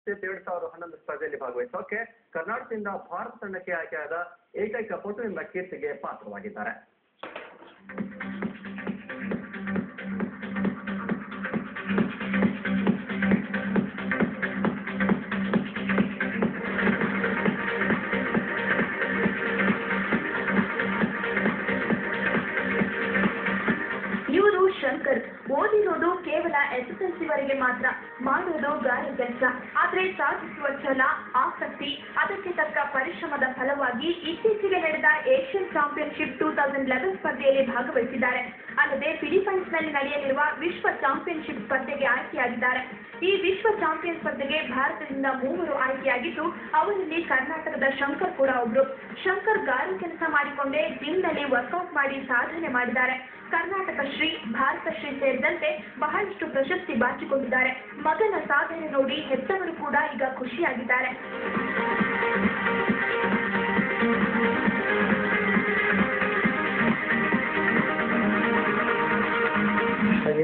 Championship 2011 ಸ್ಪರ್ಧೆಯಲ್ಲಿ ಭಾಗವಹಿಸೋಕೆ ಕರ್ನಾಟಕದಿಂದ ಭಾರತ ತಂಡಕ್ಕೆ ಆಯ್ಕೆಯಾದ ಏಕೈಕ ಪಟು ಎಂಬ ಕೀರ್ತಿಗೆ ಪಾತ್ರವಾಗಿದ್ದಾರೆ. ಇವರು ಶಂಕರ್ ಓದಿರೋದು ಕೇವಲ SSLC ವರೆಗೆ ಮಾತ್ರ, ಮಾಡೋದು ಗಾರೆ ಕೆಲಸ. ಆದರೆ ಸಾಧಿಸುವ ಛಲ, ಆಸಕ್ತಿ, ಅದಕ್ಕೆ ತಕ್ಕ ಪರಿಶ್ರಮದ ಫಲವಾಗಿ ಇತ್ತೀಚೆಗೆ ನಡೆದ ಏಷ್ಯನ್ ಚಾಂಪಿಯನ್ಶಿಪ್ 2011 ಸ್ಪರ್ಧೆಯಲ್ಲಿ ಭಾಗವಹಿಸಿದ್ದಾರೆ. ಅಲ್ಲದೆ ಫಿಲಿಪೈನ್ಸ್ನಲ್ಲಿ ನಡೆಯಲಿರುವ ವಿಶ್ವ ಚಾಂಪಿಯನ್ಶಿಪ್ ಸ್ಪರ್ಧೆಗೆ ಆಯ್ಕೆಯಾಗಿದ್ದಾರೆ. ಈ ವಿಶ್ವ ಚಾಂಪಿಯನ್ ಸ್ಪರ್ಧೆಗೆ ಭಾರತದಿಂದ 3 ಆಯ್ಕೆಯಾಗಿದ್ದು, ಅವರಲ್ಲಿ ಕರ್ನಾಟಕದ ಶಂಕರ್ ಕೂಡ ಒಬ್ರು. ಶಂಕರ್ ಗಾರೆ ಕೆಲಸ ಮಾಡಿಕೊಂಡೇ ಜಿಮ್ನಲ್ಲಿ ವರ್ಕೌಟ್ ಮಾಡಿ ಸಾಧನೆ ಮಾಡಿದ್ದಾರೆ. ಕರ್ನಾಟಕ ಶ್ರೀ, ಭಾರತ ಶ್ರೀ ಸೇರಿದಂತೆ ಬಹಳಷ್ಟು ಪ್ರಶಸ್ತಿ ಬಾಚಿಕೊಂಡಿದ್ದಾರೆ. ಮಗನ ಸಾಧನೆ ನೋಡಿ ಹೆತ್ತವರು ಕೂಡ ಈಗ ಖುಷಿಯಾಗಿದ್ದಾರೆ.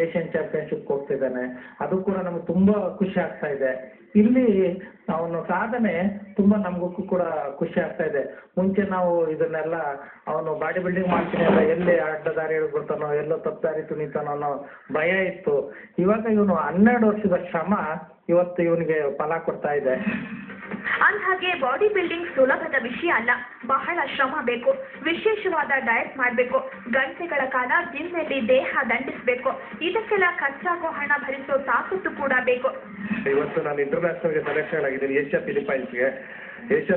ಏಷ್ಯನ್ ಚಾಂಪಿಯನ್ಶಿಪ್ ಹೋಗ್ತಿದ್ದಾನೆ, ಅದು ಕೂಡ ನಮ್ಗೆ ತುಂಬಾ ಖುಷಿ ಆಗ್ತಾ ಇದೆ. ಇಲ್ಲಿ ಅವನು ಸಾಧನೆ ತುಂಬಾ ನಮಗೂ ಕೂಡ ಖುಷಿ ಆಗ್ತಾ ಇದೆ. ಮುಂಚೆ ನಾವು ಇದನ್ನೆಲ್ಲ ಅವನು ಬಾಡಿ ಬಿಲ್ಡಿಂಗ್ ಮಾಡ್ತೀನಿ ಅಲ್ಲ, ಎಲ್ಲಿ ಅಡ್ಡ ದಾರಿ ಹಿಡ್ಕೊಳ್ತಾನೋ, ಎಲ್ಲೋ ತಪ್ಪು ದಾರಿ ತುಣಿತಾನೋ ಅನ್ನೋ ಭಯ ಇತ್ತು. ಇವಾಗ ಇವನು 12 ವರ್ಷದ ಶ್ರಮ ಇವತ್ತು ಇವನಿಗೆ ಫಲ ಕೊಡ್ತಾ ಇದೆ. ಅಂದ್ಹಾಗೆ ಬಾಡಿ ಬಿಲ್ಡಿಂಗ್ ಸುಲಭದ ವಿಷಯ ಅಲ್ಲ, ಬಹಳ ಶ್ರಮ ಬೇಕು. ವಿಶೇಷವಾದ ಡಯಟ್ ಮಾಡಬೇಕು, ಗಂಟೆಗಳ ಕಾಲ ಜಿಮ್ನಲ್ಲಿ ದೇಹ ದಂಡಿಸಬೇಕು. ಇದಕ್ಕೆಲ್ಲ ಖರ್ಚಾಗೋ ಹಣ ಭರಿಸೋ ತಾಕತ್ತು ಕೂಡ ಬೇಕು. ಇವತ್ತು ನಾನು ಇಂಟರ್ನ್ಯಾಷನಲ್ಗೆ ಸೆಲೆಕ್ಷನ್ ಆಗಿದ್ದೀನಿ ಏಷ್ಯಾ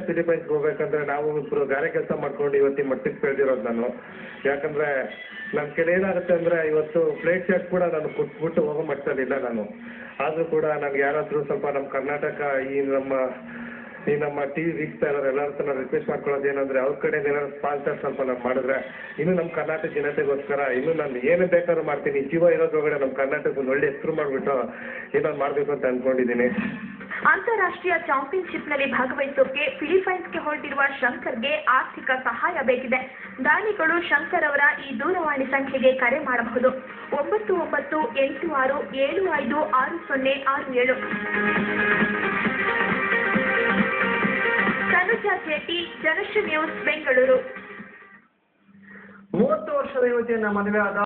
ಫಿಲಿಪೈನ್ಸ್ಗೆ ಹೋಗ್ಬೇಕಂದ್ರೆ ನಾವು ಇಬ್ಬರು ಗಾರೆ ಕೆಲಸ ಮಾಡ್ಕೊಂಡು ಇವತ್ತಿನ ಮಟ್ಟಕ್ಕೆ ಬೆಳೆದಿರೋದು ನಾನು. ಯಾಕಂದ್ರೆ ನನ್ನ ಕೆಲ ಏನಾಗುತ್ತೆ ಅಂದ್ರೆ ಇವತ್ತು ಫ್ಲೈಟ್ ಚಾರ್ಟ್ ಕೂಡ ನಾನು ಕೊಟ್ಬಿಟ್ಟು ಹೋಗೋ ಮಟ್ಟದಲ್ಲಿಲ್ಲ ನಾನು. ಆದ್ರೂ ಕೂಡ ನನ್ಗೆ ಯಾರಾದ್ರೂ ಸ್ವಲ್ಪ ನಮ್ಮ ಕರ್ನಾಟಕ ಈ ನಮ್ಮ ಟಿವಿ ವೀಕ್ಷತಾ ಇರೋರು ಎಲ್ಲರ ಹತ್ರ ನಾನು ರಿಕ್ವೆಸ್ಟ್ ಮಾಡ್ಕೊಳ್ಳೋದು ಏನಂದ್ರೆ ಅವ್ರ ಕಡೆ ಏನಾದ್ರು ಸ್ಪಾನ್ಸರ್ ಸ್ವಲ್ಪ ನಾನು ಮಾಡಿದ್ರೆ ಇನ್ನು ನಮ್ಮ ಕರ್ನಾಟಕ ಜನತೆಗೋಸ್ಕರ ಇನ್ನು ನಾನು ಏನು ಬೇಕಾದ್ರೂ ಮಾಡ್ತೀನಿ. ಜೀವ ಇರೋದ್ರೊಳಗಡೆ ನಮ್ಮ ಕರ್ನಾಟಕ ಒಂದು ಒಳ್ಳೆ ಹೆಸರು ಮಾಡ್ಬಿಟ್ಟು ಏನಾದ್ರು ಮಾಡ್ಬೇಕು ಅಂತ ಅನ್ಕೊಂಡಿದ್ದೀನಿ. ಅಂತಾರಾಷ್ಟ್ರೀಯ ಚಾಂಪಿಯನ್ಶಿಪ್ನಲ್ಲಿ ಭಾಗವಹಿಸೋಕೆ ಫಿಲಿಪೈನ್ಸ್ಗೆ ಹೊರಟಿರುವ ಶಂಕರ್ಗೆ ಆರ್ಥಿಕ ಸಹಾಯ ಬೇಕಿದೆ. ದಾನಿಗಳು ಶಂಕರ್ ಅವರ ಈ ದೂರವಾಣಿ ಸಂಖ್ಯೆಗೆ ಕರೆ ಮಾಡಬಹುದು. 9986575667. ತನುಜಾ ಜೇಟಿ, ಜನಶ್ರೀ ನ್ಯೂಸ್, ಬೆಂಗಳೂರು. 30 ವರ್ಷದ ಯುವತಿಯನ್ನ ಮದುವೆ ಆದ